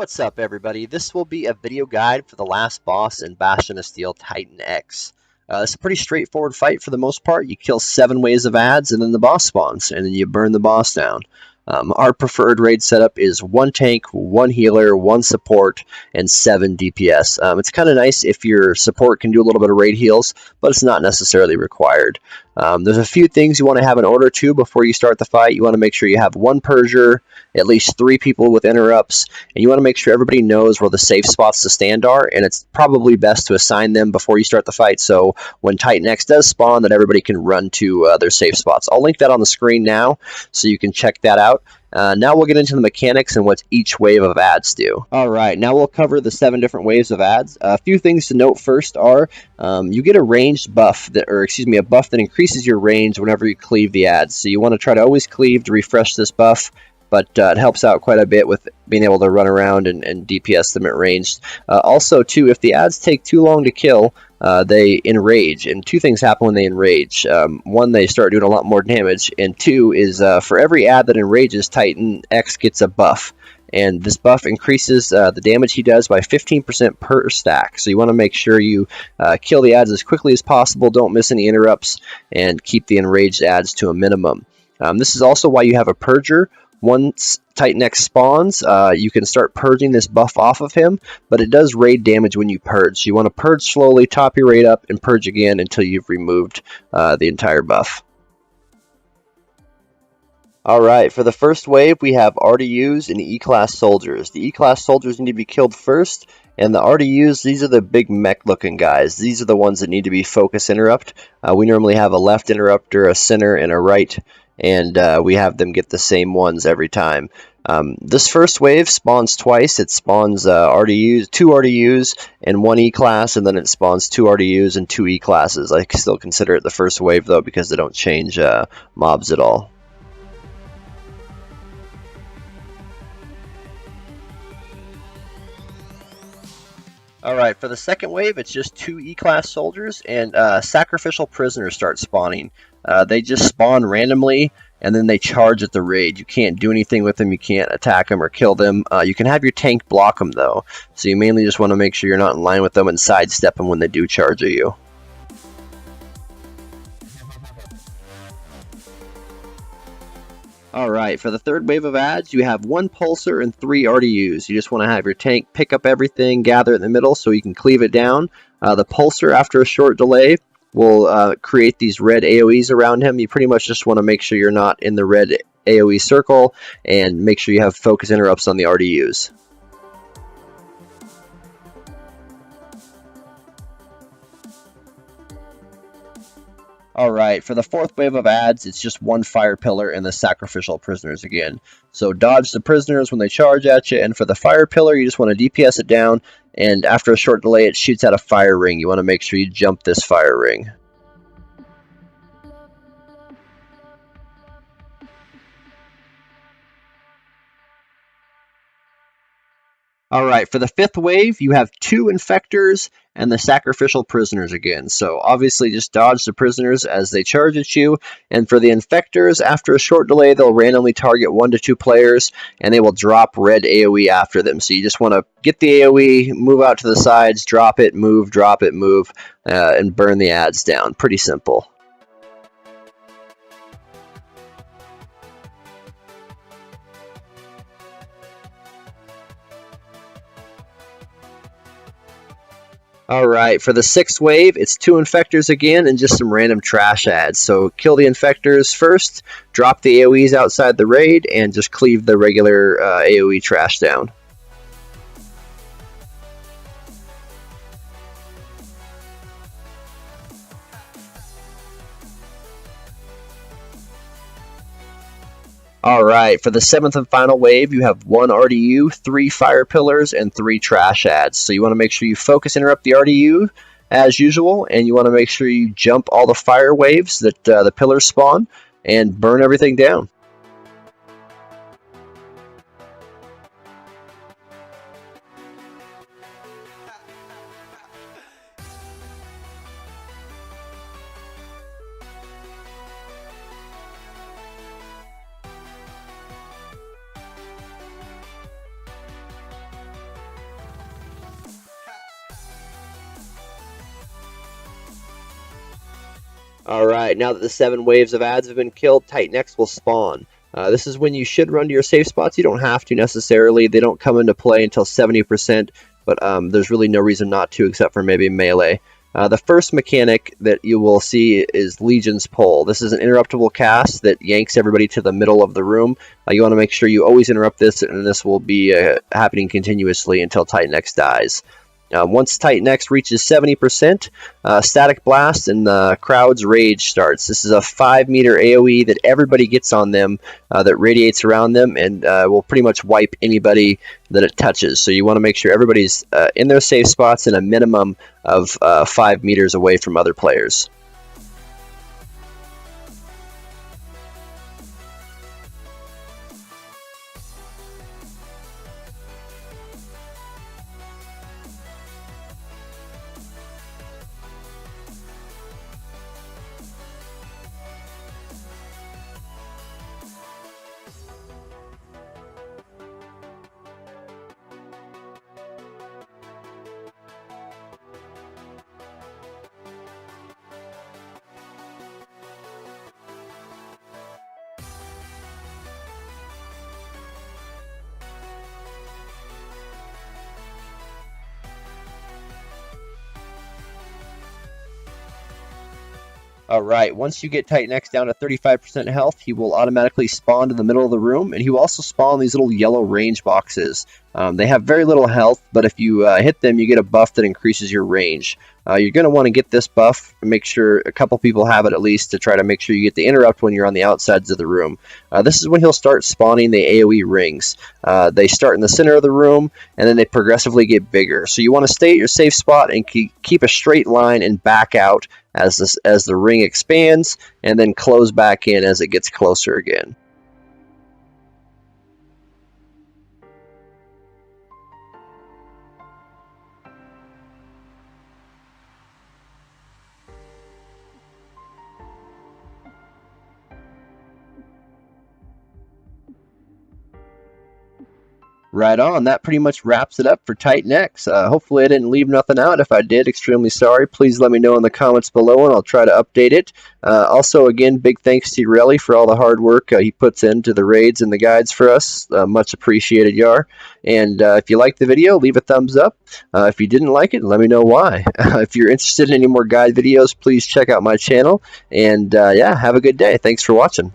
What's up, everybody? This will be a video guide for the last boss in Bastion of Steel Titan X. It's a pretty straightforward fight for the most part. You kill 7 waves of ads and then the boss spawns, and then you burn the boss down. Our preferred raid setup is 1 tank, 1 healer, 1 support, and 7 DPS. It's kind of nice if your support can do a little bit of raid heals, but it's not necessarily required. There's a few things you want to have in order too before you start the fight. You want to make sure you have 1 Purger, at least 3 people with interrupts, and you want to make sure everybody knows where the safe spots to stand are, and it's probably best to assign them before you start the fight, so when Titan X does spawn, that everybody can run to their safe spots. I'll link that on the screen now, so you can check that out. Now we'll get into the mechanics and what each wave of ads do. Alright, now we'll cover the 7 different waves of ads. A few things to note first are, you get a ranged buff, a buff that increases your range whenever you cleave the ads. So you want to try to always cleave to refresh this buff, but it helps out quite a bit with being able to run around and DPS them at range. Also, too, if the ads take too long to kill, they enrage, and 2 things happen when they enrage. 1, they start doing a lot more damage, and 2 is for every ad that enrages, Titan X gets a buff. And this buff increases the damage he does by 15% per stack. So you want to make sure you kill the ads as quickly as possible, don't miss any interrupts, and keep the enraged ads to a minimum. This is also why you have a Purger. Once Titan X spawns, you can start purging this buff off of him, but it does raid damage when you purge. So you want to purge slowly, top your raid up, and purge again until you've removed the entire buff. Alright, for the first wave, we have RDUs and E-Class soldiers. The E-Class soldiers need to be killed first, and the RDUs, these are the big mech-looking guys. These are the ones that need to be focus interrupt. We normally have a left interrupter, a center, and a right, and we have them get the same ones every time. This first wave spawns twice. It spawns 2 RDUs and 1 E-Class, and then it spawns 2 RDUs and 2 E-Classes. I still consider it the first wave, though, because they don't change mobs at all. Alright, for the second wave, it's just 2 E-Class soldiers, and sacrificial prisoners start spawning. They just spawn randomly, and then they charge at the raid. You can't do anything with them, you can't attack them or kill them. You can have your tank block them, though, so you mainly just want to make sure you're not in line with them and sidestep them when they do charge at you. Alright, for the third wave of ads, you have 1 pulsar and 3 RDUs. You just want to have your tank pick up everything, gather it in the middle so you can cleave it down. The pulsar, after a short delay, will create these red AoEs around him. You pretty much just want to make sure you're not in the red AoE circle, and make sure you have focus interrupts on the RDUs. Alright, for the fourth wave of ads, it's just 1 fire pillar and the sacrificial prisoners again. So dodge the prisoners when they charge at you, and for the fire pillar, you just want to DPS it down, and after a short delay, it shoots out a fire ring. You want to make sure you jump this fire ring. Alright, for the 5th wave, you have 2 infectors and the sacrificial prisoners again. So obviously just dodge the prisoners as they charge at you. And for the infectors, after a short delay, they'll randomly target 1 to 2 players, and they will drop red AoE after them. So you just want to get the AoE, move out to the sides, drop it, move, and burn the ads down. Pretty simple. Alright, for the 6th wave, it's 2 infectors again and just some random trash ads. So kill the infectors first, drop the AoEs outside the raid, and just cleave the regular AoE trash down. Alright, for the 7th and final wave, you have 1 RDU, 3 fire pillars, and 3 trash ads. So you want to make sure you focus interrupt the RDU as usual, and you want to make sure you jump all the fire waves that the pillars spawn, and burn everything down. Alright, now that the 7 waves of ads have been killed, Titan X will spawn. This is when you should run to your safe spots. You don't have to necessarily. They don't come into play until 70%, but there's really no reason not to except for maybe melee. The first mechanic that you will see is Legion's Pull. This is an interruptible cast that yanks everybody to the middle of the room. You want to make sure you always interrupt this, and this will be happening continuously until Titan X dies. Once Titan X reaches 70%, Static Blast and the Crowd's Rage starts. This is a 5-meter AoE that everybody gets on them that radiates around them and will pretty much wipe anybody that it touches. So you want to make sure everybody's in their safe spots and a minimum of 5 meters away from other players. Alright, once you get Titan X down to 35% health, he will automatically spawn in the middle of the room, and he will also spawn these little yellow range boxes. They have very little health, but if you hit them, you get a buff that increases your range. You're going to want to get this buff and make sure a couple people have it at least to try to make sure you get the interrupt when you're on the outsides of the room. This is when he'll start spawning the AoE rings. They start in the center of the room, and then they progressively get bigger. So you want to stay at your safe spot and keep a straight line and back out as the ring expands, and then close back in as it gets closer again. Right on. That pretty much wraps it up for Titan X. Hopefully I didn't leave nothing out. If I did, extremely sorry. Please let me know in the comments below and I'll try to update it. Also, again, big thanks to Relly for all the hard work he puts into the raids and the guides for us. Much appreciated, Yar. And if you liked the video, leave a thumbs up. If you didn't like it, let me know why. If you're interested in any more guide videos, please check out my channel. And yeah, have a good day. Thanks for watching.